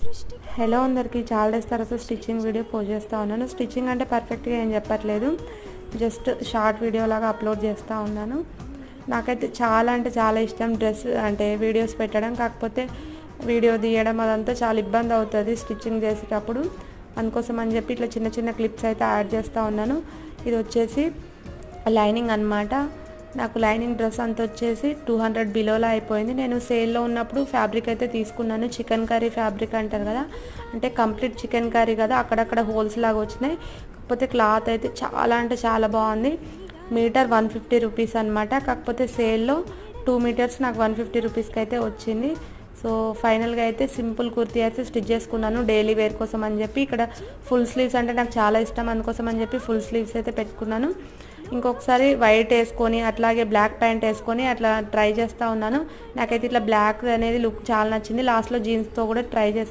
Hello అందరికీ, చాలా days తర్వాత స్టిచ్చింగ్ వీడియో పోస్ట్ చేస్తూ ఉన్నాను. స్టిచ్చింగ్ అంటే పర్ఫెక్ట్గా ఏం చెప్పట్లేదు, జస్ట్ షార్ట్ వీడియో లాగా అప్లోడ్ చేస్తూ ఉన్నాను. నాకైతే చాలా అంటే చాలా ఇష్టం డ్రెస్ అంటే వీడియోస్ పెట్టడం. కాకపోతే వీడియో తీయడం అదంతా చాలా ఇబ్బంది అవుతుంది స్టిచ్చింగ్ చేసేటప్పుడు. అందుకోసం అని చెప్పి ఇట్లా చిన్న చిన్న క్లిప్స్ అయితే యాడ్ చేస్తూ ఉన్నాను. ఇది వచ్చేసి లైనింగ్ అన్నమాట. నాకు లైనింగ్ డ్రెస్ అంత వచ్చేసి 200 బిలోలో అయిపోయింది. నేను సేల్లో ఉన్నప్పుడు ఫ్యాబ్రిక్ అయితే తీసుకున్నాను. చికెన్ కర్రీ ఫ్యాబ్రిక్ అంటారు కదా, అంటే కంప్లీట్ చికెన్ కర్రీ కదా, అక్కడక్కడ హోల్స్ లాగా వచ్చినాయి. కాకపోతే క్లాత్ అయితే చాలా అంటే చాలా బాగుంది. మీటర్ 150 రూపీస్ అనమాట. కాకపోతే సేల్లో 2 మీటర్స్ నాకు 150 రూపీస్కి అయితే వచ్చింది. సో ఫైనల్గా అయితే సింపుల్ కుర్తీ అయితే స్టిచ్ చేసుకున్నాను డైలీ వేర్ కోసం అని చెప్పి. ఇక్కడ ఫుల్ స్లీవ్స్ అంటే నాకు చాలా ఇష్టం, అందుకోసం అని చెప్పి ఫుల్ స్లీవ్స్ అయితే పెట్టుకున్నాను. ఇంకొకసారి వైట్ వేసుకొని అట్లాగే బ్లాక్ ప్యాంట్ వేసుకొని అట్లా ట్రై చేస్తూ ఉన్నాను. నాకైతే ఇట్లా బ్లాక్ అనేది లుక్ చాలా నచ్చింది. లాస్ట్లో జీన్స్తో కూడా ట్రై చేశాను.